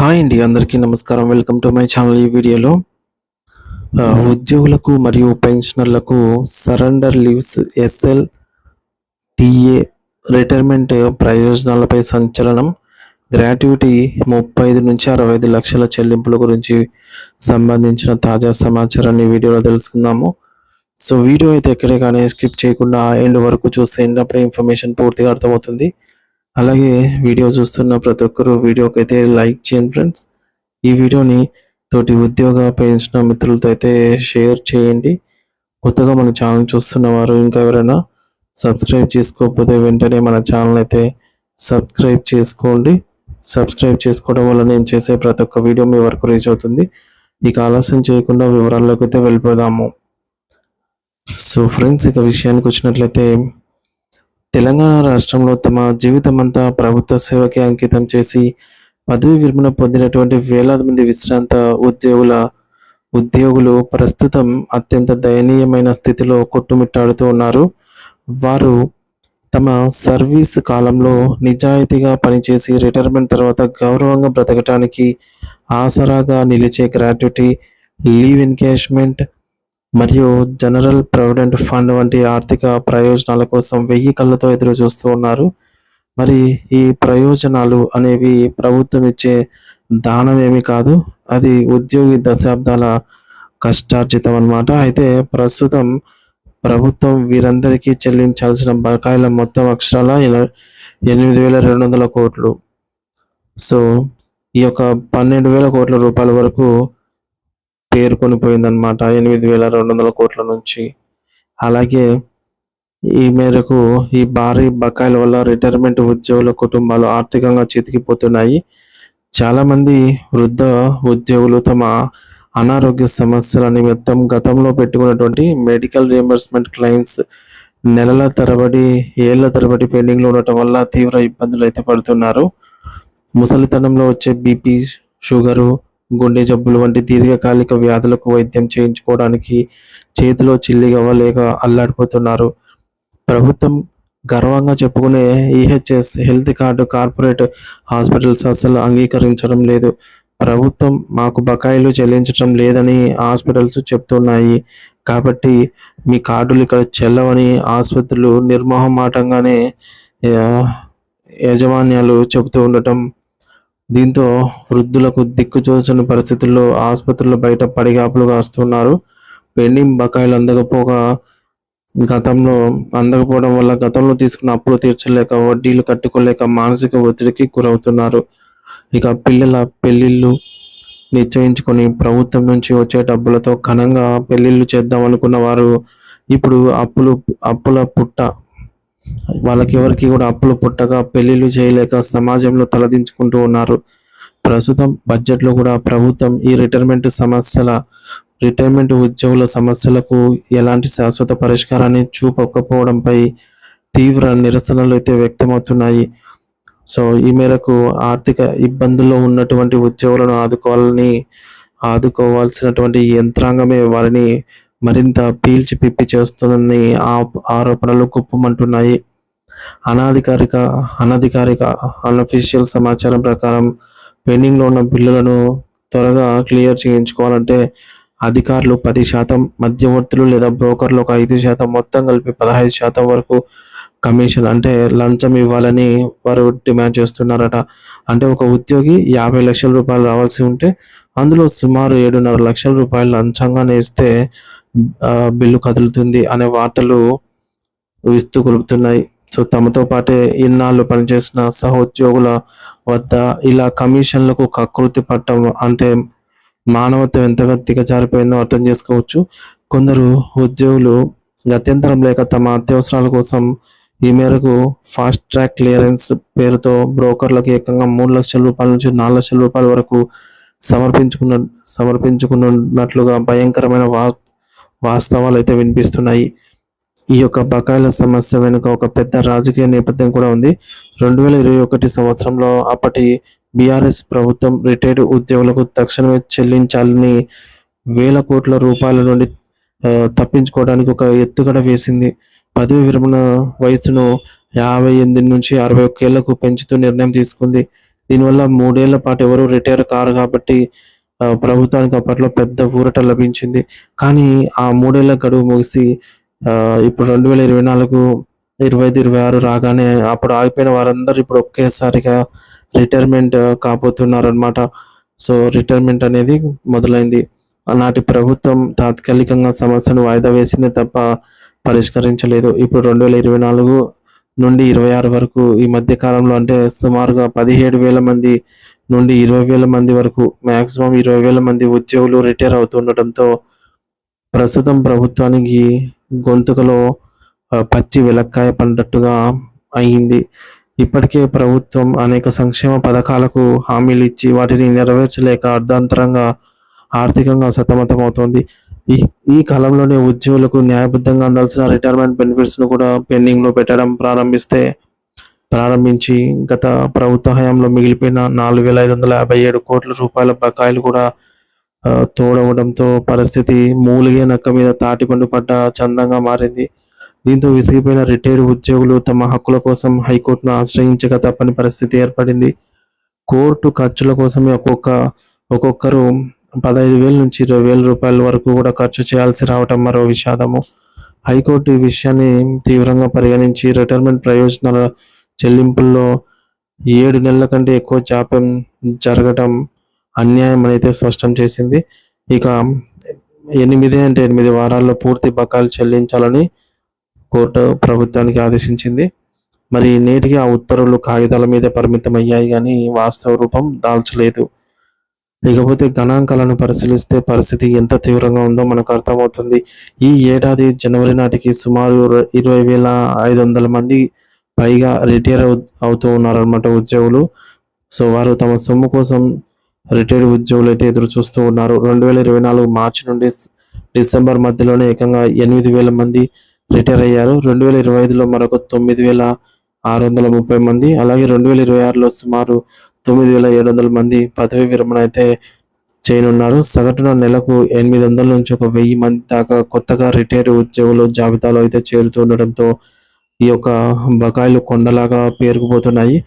Hi అండి, అందరికీ నమస్కారం. Welcome to my channel. ఈ వీడియోలో ఉద్యోగులకు మరియు పెన్షనర్లకు సరెండర్ లీవ్స్ ఎస్ఎల్టీఏ రిటైర్మెంట్ ప్రయోజనాలపై సంచలనం. గ్రాట్యుటీ 35 నుంచి 65 లక్షల చెల్లింపుల గురించి సంబంధించిన తాజా సమాచారాన్ని వీడియోలో తెలుసుకుందాము. సో వీడియో అయితే ఎక్కడే కానీ స్కిప్ చేయకుండా ఎండ్ వరకు చూస్తే అప్పుడే ఇన్ఫర్మేషన్ పూర్తిగా అర్థమవుతుంది. అలాగే వీడియో చూస్తున్న ప్రతి ఒక్కరూ వీడియోకి అయితే లైక్ చేయండి ఫ్రెండ్స్. ఈ వీడియోని తోటి ఉద్యోగ పెన్షన్ మిత్రులతో అయితే షేర్ చేయండి. కొత్తగా మన ఛానల్ చూస్తున్న వారు ఇంకా ఎవరైనా సబ్స్క్రైబ్ చేసుకోకపోతే వెంటనే మన ఛానల్ అయితే సబ్స్క్రైబ్ చేసుకోండి. సబ్స్క్రైబ్ చేసుకోవడం వల్ల నేను చేసే ప్రతి ఒక్క వీడియో మీ వరకు రీచ్ అవుతుంది. ఇక ఆలస్యం చేయకుండా వివరాల్లోకి అయితే వెళ్ళిపోదాము. సో ఫ్రెండ్స్, ఇక విషయానికి వచ్చినట్లయితే తెలంగాణ రాష్ట్రంలో తమ జీవితమంతా ప్రభుత్వ సేవకి అంకితం చేసి పదవి విరమణ పొందినటువంటి వేలాది మంది విశ్రాంత ఉద్యోగులు ప్రస్తుతం అత్యంత దయనీయమైన స్థితిలో కొట్టుమిట్టాడుతూ ఉన్నారు. వారు తమ సర్వీస్ కాలంలో నిజాయితీగా పనిచేసి రిటైర్మెంట్ తర్వాత గౌరవంగా బ్రతకటానికి ఆసరాగా నిలిచే గ్రాట్యుటీ, లీవ్ ఎన్కేష్మెంట్ మరియు జనరల్ ప్రావిడెంట్ ఫండ్ వంటి ఆర్థిక ప్రయోజనాల కోసం 1000 కళ్ళతో ఎదురు చూస్తూ ఉన్నారు. మరి ఈ ప్రయోజనాలు అనేవి ప్రభుత్వం ఇచ్చే దానం ఏమి కాదు, అది ఉద్యోగి దశాబ్దాల కష్టార్జితం అన్నమాట. అయితే ప్రస్తుతం ప్రభుత్వం వీరందరికీ చెల్లించాల్సిన బకాయిల మొత్తం అక్షరాల 8,200 కోట్లు. సో ఈ యొక్క 12,000 కోట్ల రూపాయల వరకు పేరుకొని పోయిందన్నమాట 8,200 కోట్ల నుంచి. అలాగే ఈ మేరకు ఈ భారీ బకాయిల వల్ల రిటైర్మెంట్ ఉద్యోగుల కుటుంబాలు ఆర్థికంగా చితికిపోతున్నాయి. చాలామంది వృద్ధ ఉద్యోగులు తమ అనారోగ్య సమస్యల నిమిత్తం గతంలో పెట్టుకున్నటువంటి మెడికల్ రియంబర్స్మెంట్ క్లెయిమ్స్ నెలల తరబడి ఏళ్ల తరబడి పెండింగ్లో ఉండటం వల్ల తీవ్ర ఇబ్బందులు అయితే పడుతున్నారు. ముసలితనంలో వచ్చే బీపీ, షుగరు, గుండె జబ్బులు వంటి దీర్ఘకాలిక వ్యాధులకు వైద్యం చేయించుకోవడానికి చేతిలో చిల్లిగవ్వలేక అల్లాడిపోతున్నారు. ప్రభుత్వం గర్వంగా చెప్పుకునే EHS health card corporate hospitals అసలు అంగీకరించడం లేదు. ప్రభుత్వం మాకు బకాయిలు చెల్లించడం లేదని హాస్పిటల్స్ చెప్తున్నాయి, కాబట్టి మీ కార్డులు ఇక్కడ చెల్లవని ఆసుపత్రులు నిర్మోహమాటంగానే యాజమాన్యాలు చెబుతూ ఉండటం, దీంతో వృద్ధులకు దిక్కుచోచని పరిస్థితుల్లో ఆసుపత్రుల బయట పడిగాపులు కాస్తున్నారు. పెండింగ్ బకాయిలు అందకపోవడం వల్ల గతంలో తీసుకున్న అప్పులు తీర్చలేక, వడ్డీలు కట్టుకోలేక మానసిక ఒత్తిడికి గురవుతున్నారు. ఇక పిల్లల పెళ్లిళ్ళు నిశ్చయించుకొని ప్రభుత్వం నుంచి వచ్చే డబ్బులతో ఘనంగా పెళ్లిళ్ళు చేద్దాం అనుకున్న వారు ఇప్పుడు అప్పుల పుట్ట వాళ్ళకెవరికి కూడా అప్పులు పుట్టగా పెళ్లిళ్ళు చేయలేక సమాజంలో తలదించుకుంటూ ఉన్నారు. ప్రస్తుతం బడ్జెట్లో కూడా ప్రభుత్వం ఈ రిటైర్మెంట్ ఉద్యోగుల సమస్యలకు ఎలాంటి శాశ్వత పరిష్కారాన్ని చూపకపోవడంపై తీవ్ర నిరసనలు అయితే వ్యక్తమవుతున్నాయి. సో ఈ మేరకు ఆర్థిక ఇబ్బందుల్లో ఉన్నటువంటి ఉద్యోగులను ఆదుకోవాల్సినటువంటి యంత్రాంగమే వారిని మరింత పీల్చి పిప్పి చేస్తుందని ఆరోపణలు గుప్పమంటున్నాయి. అన్అఫీషియల్ సమాచారం ప్రకారం పెండింగ్లో ఉన్న బిల్లులను త్వరగా క్లియర్ చేయించుకోవాలంటే అధికారులు 10%, మధ్యవర్తులు లేదా బ్రోకర్లు ఒక 5%, మొత్తం కలిపి 15% వరకు కమిషన్ అంటే లంచం ఇవ్వాలని వారు డిమాండ్ చేస్తున్నారట. అంటే ఒక ఉద్యోగి 50 లక్షల రూపాయలు రావాల్సి ఉంటే అందులో సుమారు 7.5 లక్షల రూపాయలు లంచంగా నేస్తే బిల్లు కదులుతుంది అనే వార్తలు విస్తూ కొలుపుతున్నాయి. సో తమతో పాటే ఇన్నాళ్ళు పనిచేసిన సహోద్యోగుల వద్ద ఇలా కమిషన్లకు కకృతి పట్టడం అంటే మానవత్వం ఎంతగా దిగజారిపోయిందో అర్థం చేసుకోవచ్చు. కొందరు ఉద్యోగులు గత్యంతరం లేక తమ అత్యవసరాల కోసం ఈ మేరకు ఫాస్ట్ ట్రాక్ క్లియరెన్స్ పేరుతో బ్రోకర్లకు ఏకంగా 3 లక్షల రూపాయల నుంచి 4 లక్షల రూపాయల వరకు సమర్పించుకున్నట్లుగా భయంకరమైన వాస్తవాలు అయితే వినిపిస్తున్నాయి. ఈ యొక్క బకాయిల సమస్య వెనుక ఒక పెద్ద రాజకీయ నేపథ్యం కూడా ఉంది. 2021 సంవత్సరంలో అప్పటి బీఆర్ఎస్ ప్రభుత్వం రిటైర్డ్ ఉద్యోగులకు తక్షణమే చెల్లించాలని 1000 కోట్ల రూపాయల నుండి తప్పించుకోవడానికి ఒక ఎత్తుగడ వేసింది. పదవి విరమణ వయసును 58 నుంచి 61 ఏళ్లకు పెంచుతూ నిర్ణయం తీసుకుంది. దీనివల్ల 3 ఏళ్ల పాటు ఎవరు రిటైర్ కారు కాబట్టి ప్రభుత్వానికి అప్పట్లో పెద్ద ఊరట లభించింది. కానీ ఆ 3 ఏళ్ల గడువు ముగిసి ఇప్పుడు 2024, 25, 26 రాగానే అప్పుడు ఆగిపోయిన వారందరూ ఇప్పుడు ఒకేసారిగా రిటైర్మెంట్ కాబోతున్నారనమాట. సో, రిటైర్మెంట్ అనేది మొదలైంది. ఆనాటి ప్రభుత్వం తాత్కాలికంగా సమస్యను వాయిదా వేసిందే తప్ప పరిష్కరించలేదు. ఇప్పుడు 2024 నుండి 26 వరకు ఈ మధ్య కాలంలో అంటే సుమారుగా 17,000 మంది నుండి 20,000 మంది వరకు మాక్సిమం 20,000 మంది ఉద్యోగులు రిటైర్ అవుతుండటంతో ప్రస్తుతం ప్రభుత్వానికి గొంతుకలో పచ్చి వెలక్కాయ పడ్డట్టుగా అయింది. ఇప్పటికే ప్రభుత్వం అనేక సంక్షేమ పథకాలకు హామీలు ఇచ్చి వాటిని నెరవేర్చలేక అర్ధాంతరంగా ఆర్థికంగా సతమతమవుతోంది. ఈ ఈ కాలంలోనే ఉద్యోగులకు న్యాయబద్ధంగా అందాల్సిన రిటైర్మెంట్ బెనిఫిట్స్‌ను కూడా పెండింగ్‌లో పెట్టడం ప్రారంభించి గత ప్రభుత్వ హయాంలో మిగిలిపోయిన 4,557 కోట్ల రూపాయల బకాయిలు కూడా తోడవడంతో పరిస్థితి మూలిగే నక్క మీద తాటిపండు పడ్డ చందంగా మారింది. దీంతో విసిగిపోయిన రిటైర్డ్ ఉద్యోగులు తమ హక్కుల కోసం హైకోర్టును ఆశ్రయించక తప్పని పరిస్థితి ఏర్పడింది. కోర్టు ఖర్చుల కోసమే ఒక్కొక్కరు 15,000 నుంచి 20,000 రూపాయల వరకు కూడా ఖర్చు చేయాల్సి రావటం మరో విషాదము. హైకోర్టు ఈ విషయాన్ని తీవ్రంగా పరిగణించి రిటైర్మెంట్ ప్రయోజనాల చెల్లింపుల్లో 7 నెలల కంటే ఎక్కువ జాప్యం జరగటం అన్యాయం అయితే స్పష్టం చేసింది. ఇక 8 వారాల్లో పూర్తి బకాయిలు చెల్లించాలని కోర్టు ప్రభుత్వానికి ఆదేశించింది. మరి నేటికి ఆ ఉత్తర్వులు కాగితాల మీద పరిమితమయ్యాయి కానీ వాస్తవ రూపం దాల్చలేదు. లేకపోతే గణాంకాలను పరిశీలిస్తే పరిస్థితి ఎంత తీవ్రంగా ఉందో మనకు అర్థమవుతుంది. ఈ ఏడాది జనవరి నాటికి సుమారు 20,500 మంది పైగా రిటైర్ అవుతూ ఉన్నారన్నమాట ఉద్యోగులు. సో, వారు తమ సొమ్ము కోసం రిటైర్డ్ ఉద్యోగులు అయితే ఎదురు చూస్తూ ఉన్నారు. 2024 మార్చి నుండి డిసెంబర్ మధ్యలోనే ఏకంగా 8,000 మంది రిటైర్ అయ్యారు. 2025లో మరొక 9,630 మంది, అలాగే 2026లో సుమారు 9,700 మంది పదవీ విరమణ అయితే చేయనున్నారు. సగటున నెలకు 800 నుంచి ఒక 1,000 మంది దాకా కొత్తగా రిటైర్డ్ ఉద్యోగులు జాబితాలో అయితే చేరుతుండటంతో ఈ యొక్క బకాయిలు కొండలాగా పేరుకుపోతున్నాయి.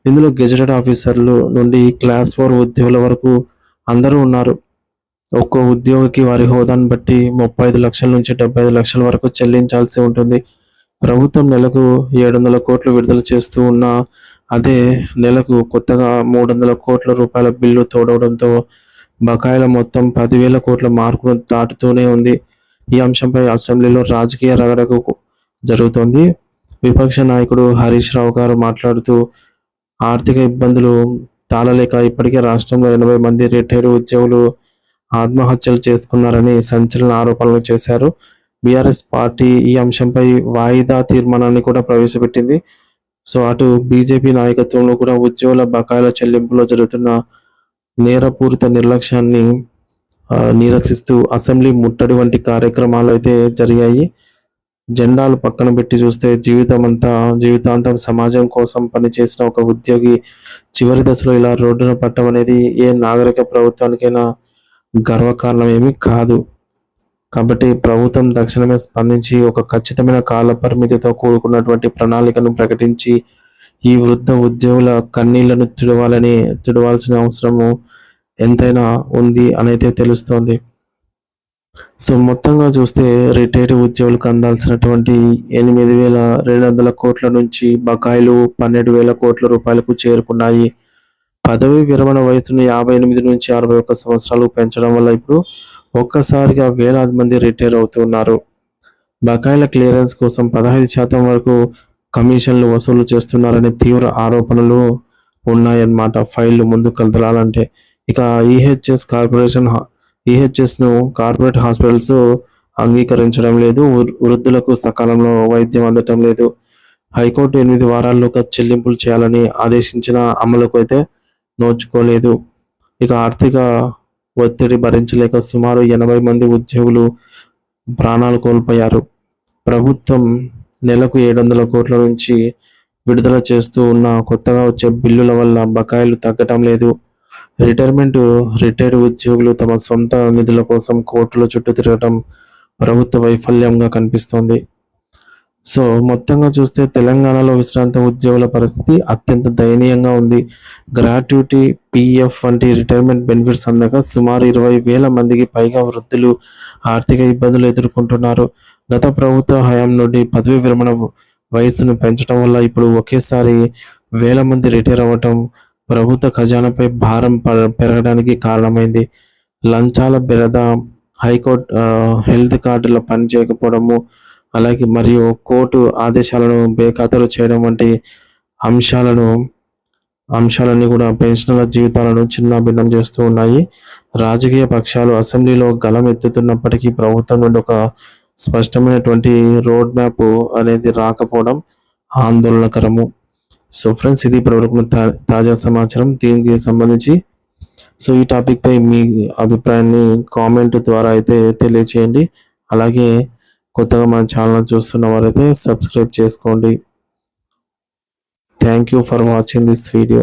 ఇందులో గెజెటెడ్ ఆఫీసర్లు నుండి క్లాస్ 4 ఉద్యోగుల వరకు అందరూ ఉన్నారు. ఒక్కో ఉద్యోగికి వారి హోదాను బట్టి 35 లక్షల నుంచి 75 లక్షల వరకు చెల్లించాల్సి ఉంటుంది. ప్రభుత్వం నెలకు 700 కోట్లు విడుదల చేస్తూ ఉన్న అదే నెలకు కొత్తగా 300 కోట్ల రూపాయల బిల్లు తోడవడంతో బకాయిల మొత్తం 10,000 కోట్ల మార్కును దాటుతూనే ఉంది. ఈ అంశంపై అసెంబ్లీలో రాజకీయ రగడకు జరుగుతోంది. విపక్ష నాయకుడు హరీష్ రావు గారు మాట్లాడుతూ ఆర్థిక ఇబ్బందులు తాళలేక ఇప్పటికే రాష్ట్రంలో 80 మంది రిటైర్డ్ ఉద్యోగులు ఆత్మహత్యలు చేసుకున్నారని సంచలన ఆరోపణలు చేశారు. బీఆర్ఎస్ పార్టీ ఈ అంశంపై వాయిదా తీర్మానాన్ని కూడా ప్రవేశపెట్టింది. సో, అటు బీజేపీ నాయకత్వంలో కూడా ఉద్యోగుల బకాయిల చెల్లింపులో జరుగుతున్న నేరపూరిత నిర్లక్ష్యాన్ని నిరసిస్తూ అసెంబ్లీ ముట్టడి వంటి కార్యక్రమాలు అయితే జరిగాయి. జెండాలు పక్కన పెట్టి చూస్తే జీవితాంతం సమాజం కోసం పనిచేసిన ఒక ఉద్యోగి చివరి దశలో ఇలా రోడ్డున పట్టడం అనేది ఏ నాగరిక ప్రభుత్వానికైనా గర్వకారణం ఏమీ కాదు. కాబట్టి ప్రభుత్వం తక్షణమే స్పందించి ఒక ఖచ్చితమైన కాల పరిమితితో కూడుకున్నటువంటి ప్రణాళికను ప్రకటించి ఈ వృద్ధ ఉద్యోగుల కన్నీళ్లను తుడవాల్సిన అవసరము ఎంతైనా ఉంది అనైతే తెలుస్తోంది. సో, మొత్తంగా చూస్తే రిటైర్డ్ ఉద్యోగులకు అందాల్సినటువంటి 8,200 కోట్ల నుంచి బకాయిలు 12,000 కోట్ల రూపాయలకు చేరుకున్నాయి. పదవీ విరమణ వయసును 58 నుంచి 61 సంవత్సరాలకు పెంచడం వల్ల ఇప్పుడు ఒక్కసారిగా వేలాది మంది రిటైర్ అవుతున్నారు. బకాయిల క్లియరెన్స్ కోసం 15% వరకు కమిషన్లు వసూలు చేస్తున్నారనే తీవ్ర ఆరోపణలు ఉన్నాయన్నమాట. ఫైళ్లు ముందుకు కదలాలంటే ఇక ఈహెచ్ఎస్ను కార్పొరేట్ హాస్పిటల్స్ అంగీకరించడం లేదు. వృద్ధులకు సకాలంలో వైద్యం అందటం లేదు. హైకోర్టు 8 వారాల్లోగా చెల్లింపులు చేయాలని ఆదేశించిన అమలుకు అయితే నోచుకోలేదు. ఇక ఆర్థిక ఒత్తిడి భరించలేక సుమారు 80 మంది ఉద్యోగులు ప్రాణాలు కోల్పోయారు. ప్రభుత్వం నెలకు 700 కోట్ల నుంచి విడుదల చేస్తూ ఉన్న కొత్తగా వచ్చే బిల్లుల వల్ల బకాయిలు తగ్గటం లేదు. రిటైర్డ్ ఉద్యోగులు తమ సొంత నిధుల కోసం కోర్టుల చుట్టూ తిరగటం ప్రభుత్వ వైఫల్యంగా కనిపిస్తోంది. సో మొత్తంగా చూస్తే తెలంగాణలో విశ్రాంత ఉద్యోగుల పరిస్థితి అత్యంత దయనీయంగా ఉంది. గ్రాట్యుటీ, పీఎఫ్ వంటి రిటైర్మెంట్ బెనిఫిట్స్ అందక సుమారు 20,000 మందికి పైగా వృద్ధులు ఆర్థిక ఇబ్బందులు ఎదుర్కొంటున్నారు. గత ప్రభుత్వ హయాం నుండి పదవీ విరమణ వయస్సును పెంచడం వల్ల ఇప్పుడు ఒకేసారి వేల మంది రిటైర్ అవ్వటం ప్రభుత్వ ఖజానాపై భారం పెరగడానికి కారణమైంది. లంచాల బెరద, హైకోర్టు హెల్త్ కార్డుల పని చేయకపోవడము, అలాగే మరియు కోర్టు ఆదేశాలను బేఖాతరు చేయడం వంటి అంశాలను అంశాలన్నీ కూడా పెన్షనర్ల జీవితాలను చిన్నాభిన్నం చేస్తూ ఉన్నాయి. రాజకీయ పక్షాలు అసెంబ్లీలో గళం ఎత్తుతున్నప్పటికీ ప్రభుత్వం నుండి ఒక స్పష్టమైనటువంటి రోడ్ మ్యాప్ అనేది రాకపోవడం ఆందోళనకరము. సో ఫ్రెండ్స్, ఇది ఇప్పటివరకు తాజా సమాచారం దీనికి సంబంధించి. సో ఈ టాపిక్ పై మీ అభిప్రాయాన్ని కామెంట్ ద్వారా అయితే తెలియచేయండి. అలాగే కొత్తగా మన ఛానల్ చూస్తున్న వారైతే సబ్స్క్రైబ్ చేసుకోండి. Thank you for watching this video.